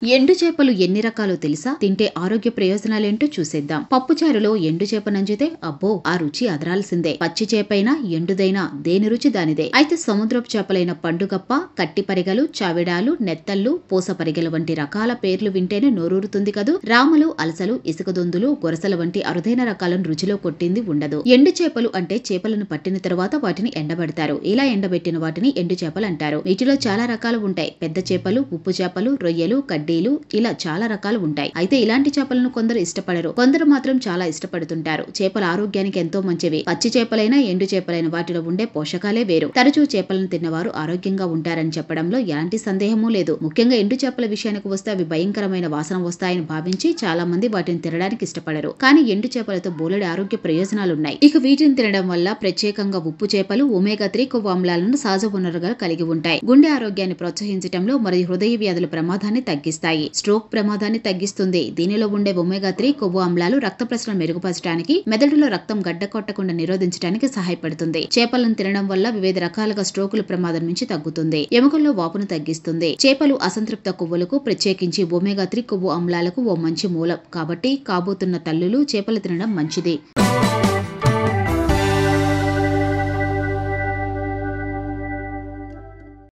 ఎండు చేపలు ఎన్ని రకాలో తెలుసా? తింటే ఆరోగ్య ప్రయోజనాలేంటో చూసేద్దాం. పప్పుచారులో ఎండు చేప నంచితే అబ్బో ఆ రుచి అదరాల్సిందే. పచ్చి చేపైనా ఎండుదైనా దేని రుచి దానిదే. అయితే సముద్రపు చేపలైన పండుగప్ప, కట్టి పరిగెలు, చావిడాలు, నెత్తళ్లు, పూస పరిగెలు వంటి రకాల పేర్లు వింటేనే నోరూరుతుంది కదూ. రామలు, అలసలు, ఇసుకదొందులు, గొరసల వంటి అరుదైన రకాలను రుచిలో కొట్టింది ఉండదు. ఎండు చేపలు అంటే చేపలను పట్టిన తరువాత వాటిని ఎండబెడతారు. ఇలా ఎండబెట్టిన వాటిని ఎండు చేపలు అంటారు. వీటిలో చాలా రకాలు ఉంటాయి. పెద్ద చేపలు, ఉప్పు చేపలు, రొయ్యలు, కడ్డీలు, ఇలా చాలా రకాలు ఉంటాయి. అయితే ఇలాంటి చేపలను కొందరు ఇష్టపడరు, కొందరు మాత్రం చాలా ఇష్టపడుతుంటారు. చేపల ఆరోగ్యానికి ఎంతో మంచివి. పచ్చి చేపలైనా ఎండు చేపలైన వాటిలో ఉండే పోషకాలే వేరు. తరచూ చేపలను తిన్నవారు ఆరోగ్యంగా ఉంటారని చెప్పడంలో ఎలాంటి సందేహమూ లేదు. ముఖ్యంగా ఎండు చేపల విషయానికి వస్తే అవి భయంకరమైన వాసన వస్తాయని భావించి చాలా మంది వాటిని తినడానికి ఇష్టపడరు. కానీ ఎండు చేపలతో బోలెడు ఆరోగ్య ప్రయోజనాలున్నాయి. ఇక వీటిని తినడం వల్ల ప్రత్యేకంగా ఉప్పు చేపలు ఒమేగా-3 కొవ్వు ఆమ్లాలను సహజ వనరుగా కలిగి ఉంటాయి. గుండె ఆరోగ్యాన్ని ప్రోత్సహించడంలో మరియు హృదయ వ్యాధుల ప్రమాదాన్ని తగ్గిస్తాయి. స్ట్రోక్ ప్రమాదాన్ని తగ్గిస్తుంది. దీనిలో ఉండే ఒమేగా-3 కొవ్వు ఆమ్లాలు రక్త ప్రసరణ మెరుగుపరచడానికి, మెదడులో రక్తం గడ్డకొట్టకుండా నిరోధించడానికి సహాయపడుతుంది. చేపలను తినడం వల్ల వివిధ రకాలుగా స్ట్రోకుల ప్రమాదం నుంచి తగ్గుతుంది. ఎముకల్లో వాపును తగ్గిస్తుంది. చేపలు అసంతృప్త కొవ్వులకు, ప్రత్యేకించి ఒమేగా-3 కొవ్వు ఆమ్లాలకు ఓ మంచి మూలం. కాబట్టి కాబోతున్న తల్లులు చేపలు తినడం మంచిది.